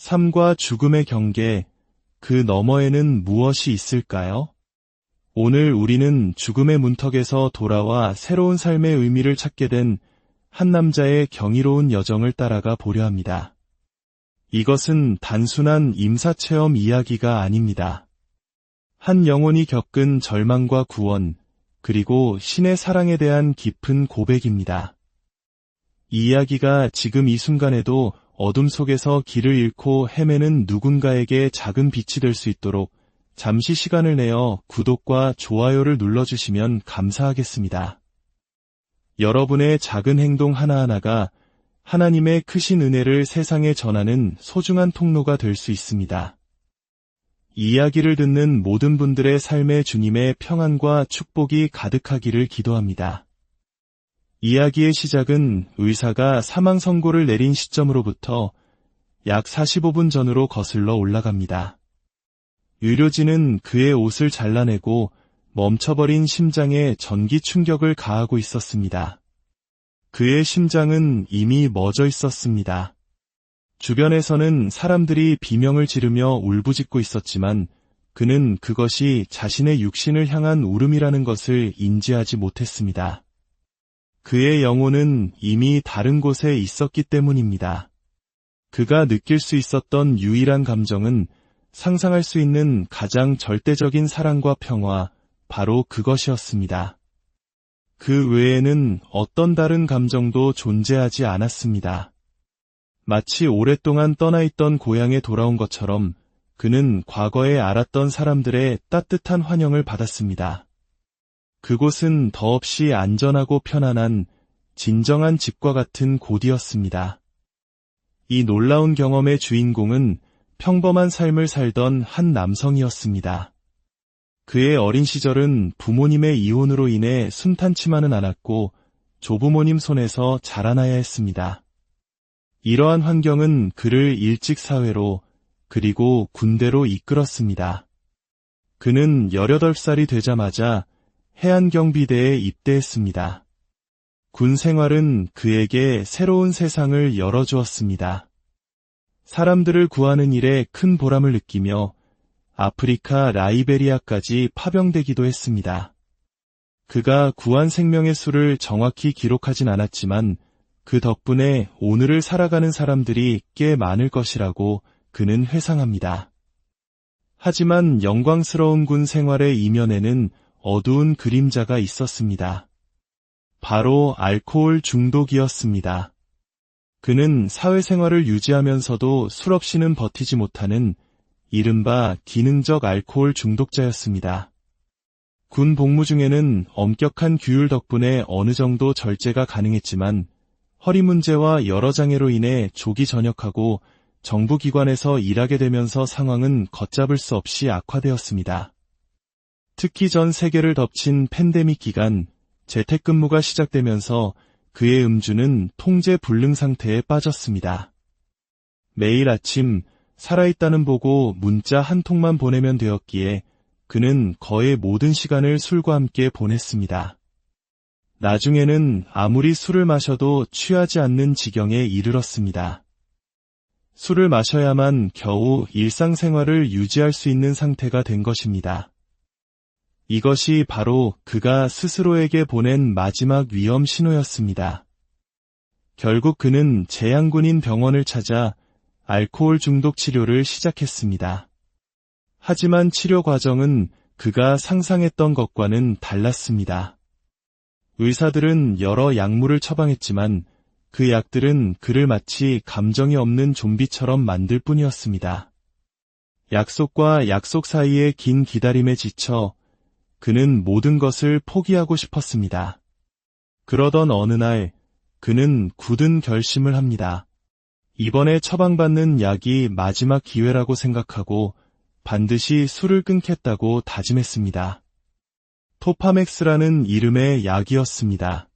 삶과 죽음의 경계, 그 너머에는 무엇이 있을까요? 오늘 우리는 죽음의 문턱에서 돌아와 새로운 삶의 의미를 찾게 된 한 남자의 경이로운 여정을 따라가 보려 합니다. 이것은 단순한 임사체험 이야기가 아닙니다. 한 영혼이 겪은 절망과 구원, 그리고 신의 사랑에 대한 깊은 고백입니다. 이 이야기가 지금 이 순간에도 어둠 속에서 길을 잃고 헤매는 누군가에게 작은 빛이 될 수 있도록 잠시 시간을 내어 구독과 좋아요를 눌러주시면 감사하겠습니다. 여러분의 작은 행동 하나하나가 하나님의 크신 은혜를 세상에 전하는 소중한 통로가 될 수 있습니다. 이 이야기를 듣는 모든 분들의 삶에 주님의 평안과 축복이 가득하기를 기도합니다. 이야기의 시작은 의사가 사망 선고를 내린 시점으로부터 약 45분 전으로 거슬러 올라갑니다. 의료진은 그의 옷을 잘라내고 멈춰버린 심장에 전기 충격을 가하고 있었습니다. 그의 심장은 이미 멎어 있었습니다. 주변에서는 사람들이 비명을 지르며 울부짖고 있었지만 그는 그것이 자신의 육신을 향한 울음이라는 것을 인지하지 못했습니다. 그의 영혼은 이미 다른 곳에 있었기 때문입니다. 그가 느낄 수 있었던 유일한 감정은 상상할 수 있는 가장 절대적인 사랑과 평화, 바로 그것이었습니다. 그 외에는 어떤 다른 감정도 존재하지 않았습니다. 마치 오랫동안 떠나있던 고향에 돌아온 것처럼 그는 과거에 알았던 사람들의 따뜻한 환영을 받았습니다. 그곳은 더없이 안전하고 편안한 진정한 집과 같은 곳이었습니다. 이 놀라운 경험의 주인공은 평범한 삶을 살던 한 남성이었습니다. 그의 어린 시절은 부모님의 이혼으로 인해 순탄치만은 않았고 조부모님 손에서 자라나야 했습니다. 이러한 환경은 그를 일찍 사회로 그리고 군대로 이끌었습니다. 그는 18살이 되자마자 해안경비대에 입대했습니다. 군 생활은 그에게 새로운 세상을 열어주었습니다. 사람들을 구하는 일에 큰 보람을 느끼며 아프리카 라이베리아까지 파병되기도 했습니다. 그가 구한 생명의 수를 정확히 기록하진 않았지만 그 덕분에 오늘을 살아가는 사람들이 꽤 많을 것이라고 그는 회상합니다. 하지만 영광스러운 군 생활의 이면에는 어두운 그림자가 있었습니다. 바로 알코올 중독이었습니다. 그는 사회생활을 유지하면서도 술 없이는 버티지 못하는 이른바 기능적 알코올 중독자였습니다. 군 복무 중에는 엄격한 규율 덕분에 어느 정도 절제가 가능했지만 허리 문제와 여러 장애로 인해 조기 전역하고 정부기관에서 일하게 되면서 상황은 걷잡을 수 없이 악화되었습니다. 특히 전 세계를 덮친 팬데믹 기간 재택근무가 시작되면서 그의 음주는 통제 불능 상태에 빠졌습니다. 매일 아침 살아있다는 보고 문자 한 통만 보내면 되었기에 그는 거의 모든 시간을 술과 함께 보냈습니다. 나중에는 아무리 술을 마셔도 취하지 않는 지경에 이르렀습니다. 술을 마셔야만 겨우 일상생활을 유지할 수 있는 상태가 된 것입니다. 이것이 바로 그가 스스로에게 보낸 마지막 위험 신호였습니다. 결국 그는 재향군인 병원을 찾아 알코올 중독 치료를 시작했습니다. 하지만 치료 과정은 그가 상상했던 것과는 달랐습니다. 의사들은 여러 약물을 처방했지만 그 약들은 그를 마치 감정이 없는 좀비처럼 만들 뿐이었습니다. 약속과 약속 사이의 긴 기다림에 지쳐 그는 모든 것을 포기하고 싶었습니다. 그러던 어느 날 그는 굳은 결심을 합니다. 이번에 처방받는 약이 마지막 기회라고 생각하고 반드시 술을 끊겠다고 다짐했습니다. 토파맥스라는 이름의 약이었습니다.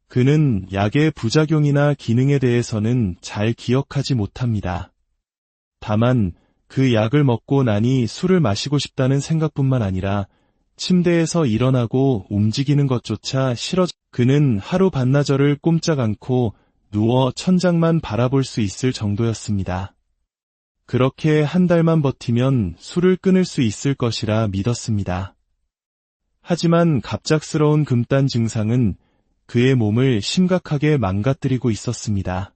그는 약의 부작용이나 기능에 대해서는 잘 기억하지 못합니다. 다만 그 약을 먹고 나니 술을 마시고 싶다는 생각뿐만 아니라 침대에서 일어나고 움직이는 것조차 싫어져 그는 하루 반나절을 꼼짝 않고 누워 천장만 바라볼 수 있을 정도였습니다. 그렇게 한 달만 버티면 술을 끊을 수 있을 것이라 믿었습니다. 하지만 갑작스러운 금단 증상은 그의 몸을 심각하게 망가뜨리고 있었습니다.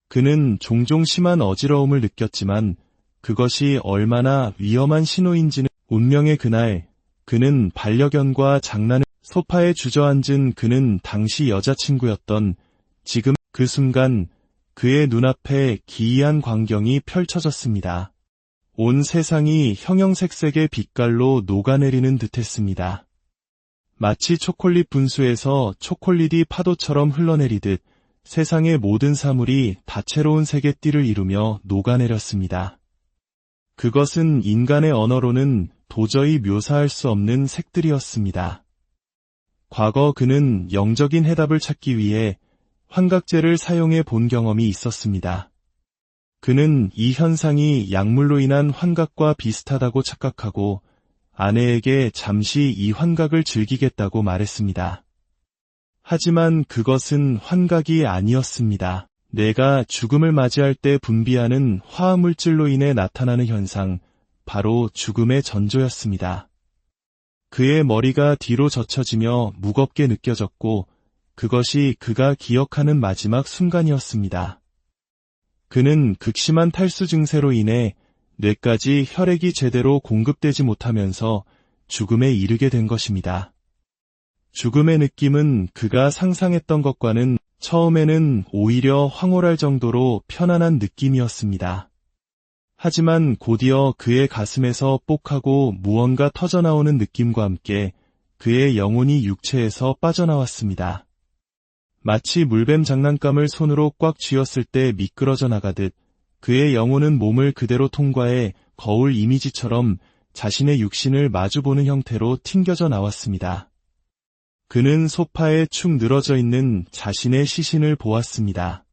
그는 종종 심한 어지러움을 느꼈지만 그것이 얼마나 위험한 신호인지는 운명의 그날 그는 반려견과 장난을 소파에 주저앉은 그는 당시 여자친구였던 지금 그 순간 그의 눈앞에 기이한 광경이 펼쳐졌습니다. 온 세상이 형형색색의 빛깔로 녹아내리는 듯했습니다. 마치 초콜릿 분수에서 초콜릿이 파도처럼 흘러내리듯 세상의 모든 사물이 다채로운 색의 띠를 이루며 녹아내렸습니다. 그것은 인간의 언어로는 도저히 묘사할 수 없는 색들이었습니다. 과거 그는 영적인 해답을 찾기 위해 환각제를 사용해 본 경험이 있었습니다. 그는 이 현상이 약물로 인한 환각과 비슷하다고 착각하고 아내에게 잠시 이 환각을 즐기겠다고 말했습니다. 하지만 그것은 환각이 아니었습니다. 내가 죽음을 맞이할 때 분비하는 화합물질로 인해 나타나는 현상, 바로 죽음의 전조였습니다. 그의 머리가 뒤로 젖혀지며 무겁게 느껴졌고 그것이 그가 기억하는 마지막 순간이었습니다. 그는 극심한 탈수 증세로 인해 뇌까지 혈액이 제대로 공급되지 못하면서 죽음에 이르게 된 것입니다. 죽음의 느낌은 그가 상상했던 것과는 처음에는 오히려 황홀할 정도로 편안한 느낌이었습니다. 하지만 곧이어 그의 가슴에서 뽁하고 무언가 터져나오는 느낌과 함께 그의 영혼이 육체에서 빠져나왔습니다. 마치 물뱀 장난감을 손으로 꽉 쥐었을 때 미끄러져 나가듯 그의 영혼은 몸을 그대로 통과해 거울 이미지처럼 자신의 육신을 마주보는 형태로 튕겨져 나왔습니다. 그는 소파에 축 늘어져 있는 자신의 시신을 보았습니다.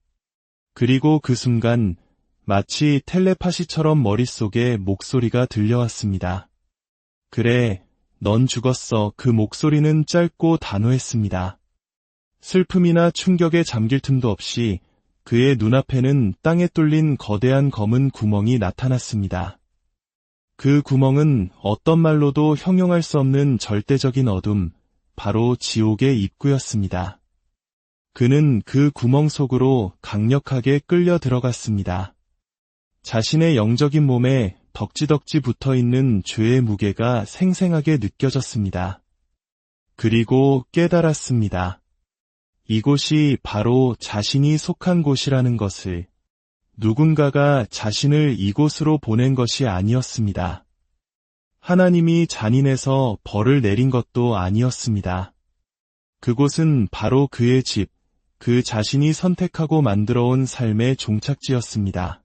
그리고 그 순간 마치 텔레파시처럼 머릿속에 목소리가 들려왔습니다. 그래, 넌 죽었어. 그 목소리는 짧고 단호했습니다. 슬픔이나 충격에 잠길 틈도 없이 그의 눈앞에는 땅에 뚫린 거대한 검은 구멍이 나타났습니다. 그 구멍은 어떤 말로도 형용할 수 없는 절대적인 어둠, 바로 지옥의 입구였습니다. 그는 그 구멍 속으로 강력하게 끌려 들어갔습니다. 자신의 영적인 몸에 덕지덕지 붙어있는 죄의 무게가 생생하게 느껴졌습니다. 그리고 깨달았습니다. 이곳이 바로 자신이 속한 곳이라는 것을. 누군가가 자신을 이곳으로 보낸 것이 아니었습니다. 하나님이 잔인해서 벌을 내린 것도 아니었습니다. 그곳은 바로 그의 집, 그 자신이 선택하고 만들어온 삶의 종착지였습니다.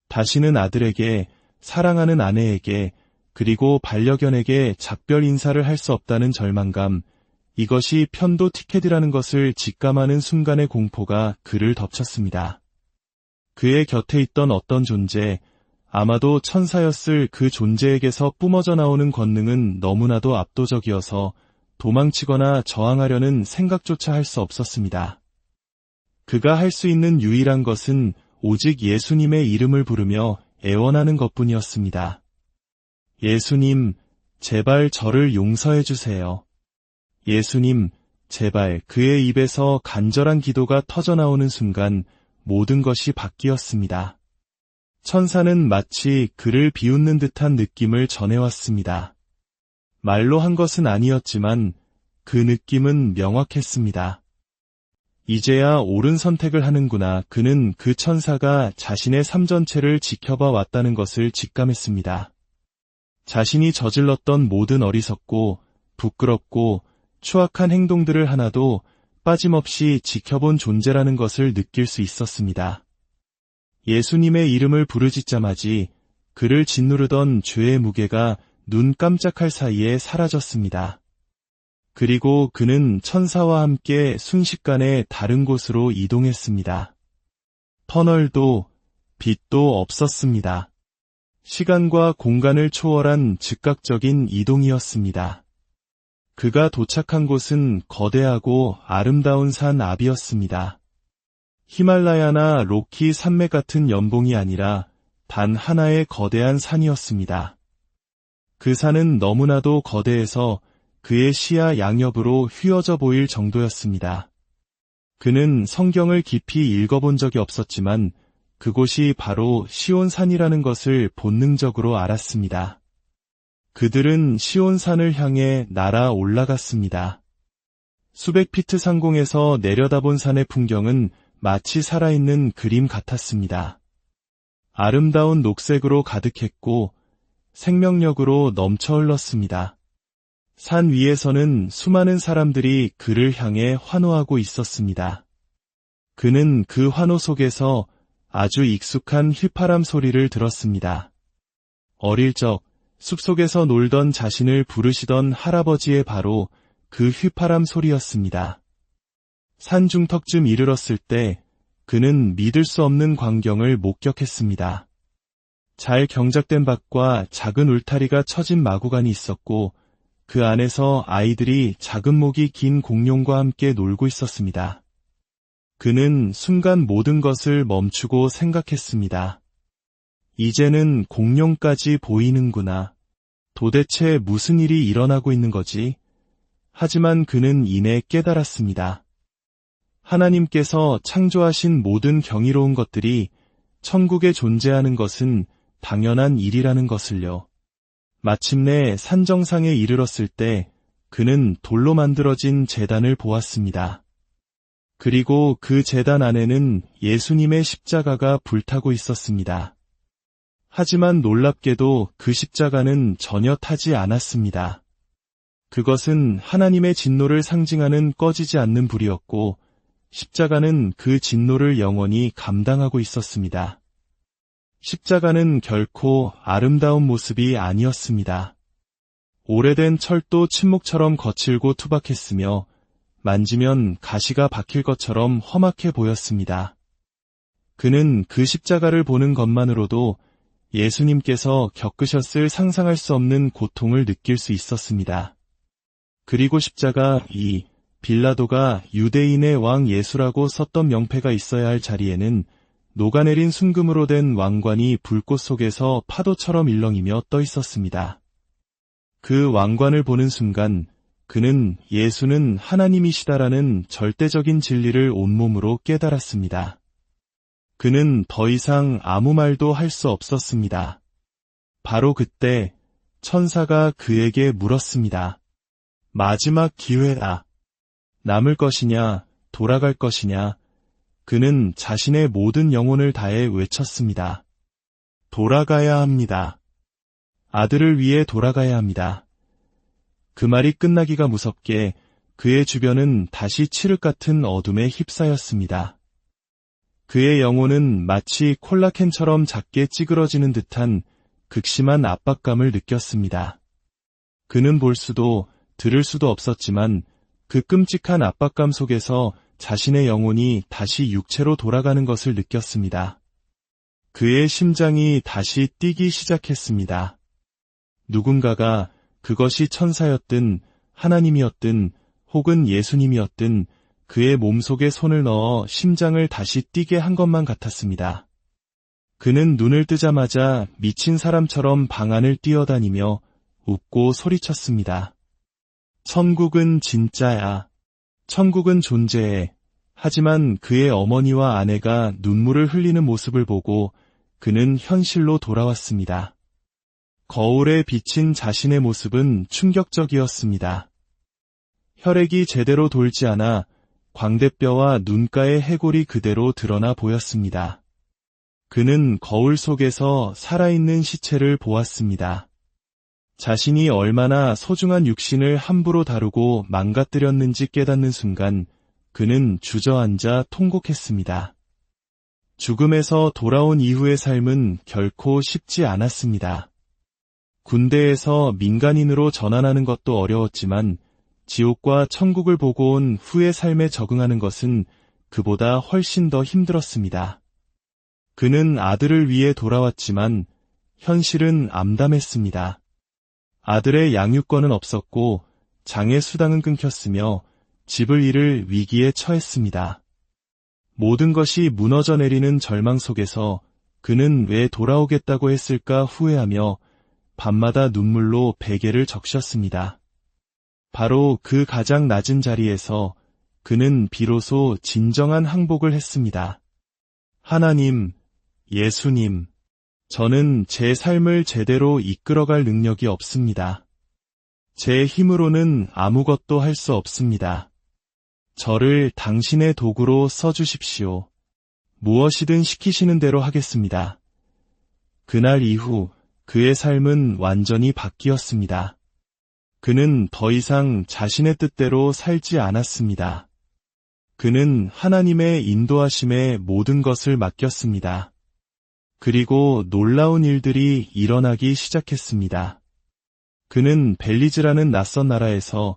다시는 아들에게, 사랑하는 아내에게, 그리고 반려견에게 작별 인사를 할 수 없다는 절망감, 이것이 편도 티켓이라는 것을 직감하는 순간의 공포가 그를 덮쳤습니다. 그의 곁에 있던 어떤 존재, 아마도 천사였을 그 존재에게서 뿜어져 나오는 권능은 너무나도 압도적이어서 도망치거나 저항하려는 생각조차 할 수 없었습니다. 그가 할 수 있는 유일한 것은 오직 예수님의 이름을 부르며 애원하는 것뿐이었습니다. 예수님, 제발 저를 용서해 주세요. 예수님, 제발. 그의 입에서 간절한 기도가 터져나오는 순간 모든 것이 바뀌었습니다. 천사는 마치 그를 비웃는 듯한 느낌을 전해왔습니다. 말로 한 것은 아니었지만 그 느낌은 명확했습니다. 이제야 옳은 선택을 하는구나. 그는 그 천사가 자신의 삶 전체를 지켜봐 왔다는 것을 직감했습니다. 자신이 저질렀던 모든 어리석고 부끄럽고 추악한 행동들을 하나도 빠짐없이 지켜본 존재라는 것을 느낄 수 있었습니다. 예수님의 이름을 부르짖자마지 그를 짓누르던 죄의 무게가 눈 깜짝할 사이에 사라졌습니다. 그리고 그는 천사와 함께 순식간에 다른 곳으로 이동했습니다. 터널도 빛도 없었습니다. 시간과 공간을 초월한 즉각적인 이동이었습니다. 그가 도착한 곳은 거대하고 아름다운 산 앞이었습니다. 히말라야나 로키 산맥 같은 연봉이 아니라 단 하나의 거대한 산이었습니다. 그 산은 너무나도 거대해서 그의 시야 양옆으로 휘어져 보일 정도였습니다. 그는 성경을 깊이 읽어본 적이 없었지만 그곳이 바로 시온산이라는 것을 본능적으로 알았습니다. 그들은 시온산을 향해 날아 올라갔습니다. 수백 피트 상공에서 내려다본 산의 풍경은 마치 살아있는 그림 같았습니다. 아름다운 녹색으로 가득했고 생명력으로 넘쳐 흘렀습니다. 산 위에서는 수많은 사람들이 그를 향해 환호하고 있었습니다. 그는 그 환호 속에서 아주 익숙한 휘파람 소리를 들었습니다. 어릴 적 숲속에서 놀던 자신을 부르시던 할아버지의 바로 그 휘파람 소리였습니다. 산중턱쯤 이르렀을 때 그는 믿을 수 없는 광경을 목격했습니다. 잘 경작된 밭과 작은 울타리가 쳐진 마구간이 있었고 그 안에서 아이들이 작은 목이 긴 공룡과 함께 놀고 있었습니다. 그는 순간 모든 것을 멈추고 생각했습니다. 이제는 공룡까지 보이는구나. 도대체 무슨 일이 일어나고 있는 거지? 하지만 그는 이내 깨달았습니다. 하나님께서 창조하신 모든 경이로운 것들이 천국에 존재하는 것은 당연한 일이라는 것을요. 마침내 산 정상에 이르렀을 때 그는 돌로 만들어진 제단을 보았습니다. 그리고 그 제단 안에는 예수님의 십자가가 불타고 있었습니다. 하지만 놀랍게도 그 십자가는 전혀 타지 않았습니다. 그것은 하나님의 진노를 상징하는 꺼지지 않는 불이었고 십자가는 그 진노를 영원히 감당하고 있었습니다. 십자가는 결코 아름다운 모습이 아니었습니다. 오래된 철도 침묵처럼 거칠고 투박했으며 만지면 가시가 박힐 것처럼 험악해 보였습니다. 그는 그 십자가를 보는 것만으로도 예수님께서 겪으셨을 상상할 수 없는 고통을 느낄 수 있었습니다. 그리고 십자가 이 빌라도가 유대인의 왕 예수라고 썼던 명패가 있어야 할 자리에는 녹아내린 순금으로 된 왕관이 불꽃 속에서 파도처럼 일렁이며 떠 있었습니다. 그 왕관을 보는 순간 그는 예수는 하나님이시다라는 절대적인 진리를 온몸으로 깨달았습니다. 그는 더 이상 아무 말도 할 수 없었습니다. 바로 그때 천사가 그에게 물었습니다. 마지막 기회다. 남을 것이냐, 돌아갈 것이냐. 그는 자신의 모든 영혼을 다해 외쳤습니다. 돌아가야 합니다. 아들을 위해 돌아가야 합니다. 그 말이 끝나기가 무섭게 그의 주변은 다시 칠흑 같은 어둠에 휩싸였습니다. 그의 영혼은 마치 콜라캔처럼 작게 찌그러지는 듯한 극심한 압박감을 느꼈습니다. 그는 볼 수도 들을 수도 없었지만 그 끔찍한 압박감 속에서 자신의 영혼이 다시 육체로 돌아가는 것을 느꼈습니다. 그의 심장이 다시 뛰기 시작했습니다. 누군가가 그것이 천사였든 하나님이었든 혹은 예수님이었든 그의 몸속에 손을 넣어 심장을 다시 뛰게 한 것만 같았습니다. 그는 눈을 뜨자마자 미친 사람처럼 방 안을 뛰어다니며 웃고 소리쳤습니다. 천국은 진짜야. 천국은 존재해. 하지만 그의 어머니와 아내가 눈물을 흘리는 모습을 보고 그는 현실로 돌아왔습니다. 거울에 비친 자신의 모습은 충격적이었습니다. 혈액이 제대로 돌지 않아 광대뼈와 눈가의 해골이 그대로 드러나 보였습니다. 그는 거울 속에서 살아있는 시체를 보았습니다. 자신이 얼마나 소중한 육신을 함부로 다루고 망가뜨렸는지 깨닫는 순간 그는 주저앉아 통곡했습니다. 죽음에서 돌아온 이후의 삶은 결코 쉽지 않았습니다. 군대에서 민간인으로 전환하는 것도 어려웠지만 지옥과 천국을 보고 온 후의 삶에 적응하는 것은 그보다 훨씬 더 힘들었습니다. 그는 아들을 위해 돌아왔지만 현실은 암담했습니다. 아들의 양육권은 없었고 장애 수당은 끊겼으며 집을 잃을 위기에 처했습니다. 모든 것이 무너져 내리는 절망 속에서 그는 왜 돌아오겠다고 했을까 후회하며 밤마다 눈물로 베개를 적셨습니다. 바로 그 가장 낮은 자리에서 그는 비로소 진정한 항복을 했습니다. 하나님, 예수님, 저는 제 삶을 제대로 이끌어갈 능력이 없습니다. 제 힘으로는 아무것도 할 수 없습니다. 저를 당신의 도구로 써주십시오. 무엇이든 시키시는 대로 하겠습니다. 그날 이후 그의 삶은 완전히 바뀌었습니다. 그는 더 이상 자신의 뜻대로 살지 않았습니다. 그는 하나님의 인도하심에 모든 것을 맡겼습니다. 그리고 놀라운 일들이 일어나기 시작했습니다. 그는 벨리즈라는 낯선 나라에서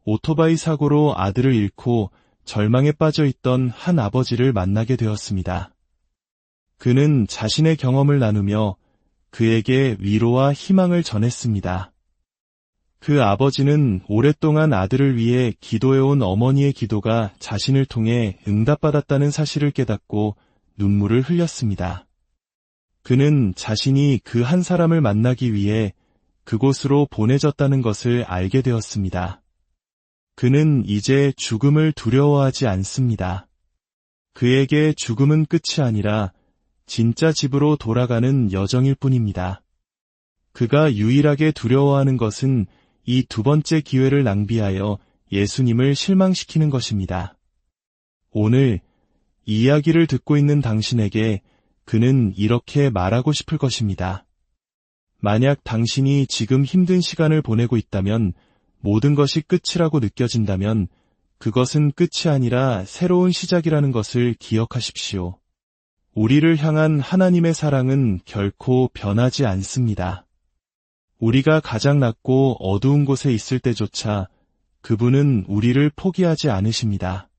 오토바이 사고로 아들을 잃고 절망에 빠져 있던 한 아버지를 만나게 되었습니다. 그는 자신의 경험을 나누며 그에게 위로와 희망을 전했습니다. 그 아버지는 오랫동안 아들을 위해 기도해온 어머니의 기도가 자신을 통해 응답받았다는 사실을 깨닫고 눈물을 흘렸습니다. 그는 자신이 그 한 사람을 만나기 위해 그곳으로 보내졌다는 것을 알게 되었습니다. 그는 이제 죽음을 두려워하지 않습니다. 그에게 죽음은 끝이 아니라 진짜 집으로 돌아가는 여정일 뿐입니다. 그가 유일하게 두려워하는 것은 이 두 번째 기회를 낭비하여 예수님을 실망시키는 것입니다. 오늘 이 이야기를 듣고 있는 당신에게 그는 이렇게 말하고 싶을 것입니다. 만약 당신이 지금 힘든 시간을 보내고 있다면, 모든 것이 끝이라고 느껴진다면 그것은 끝이 아니라 새로운 시작이라는 것을 기억하십시오. 우리를 향한 하나님의 사랑은 결코 변하지 않습니다. 우리가 가장 낮고 어두운 곳에 있을 때조차 그분은 우리를 포기하지 않으십니다.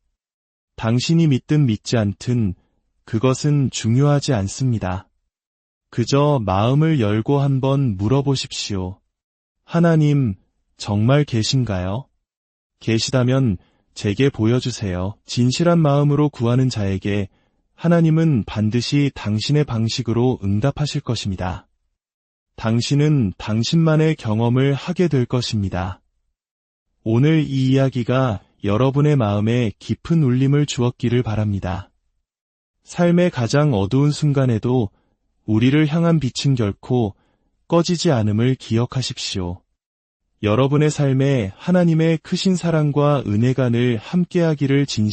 당신이 믿든 믿지 않든 그것은 중요하지 않습니다. 그저 마음을 열고 한번 물어보십시오. 하나님, 정말 계신가요? 계시다면 제게 보여주세요. 진실한 마음으로 구하는 자에게 하나님은 반드시 당신의 방식으로 응답하실 것입니다. 당신은 당신만의 경험을 하게 될 것입니다. 오늘 이 이야기가 여러분의 마음에 깊은 울림을 주었기를 바랍니다. 삶의 가장 어두운 순간에도 우리를 향한 빛은 결코 꺼지지 않음을 기억하십시오. 여러분의 삶에 하나님의 크신 사랑과 은혜가 늘 함께하기를 진심으로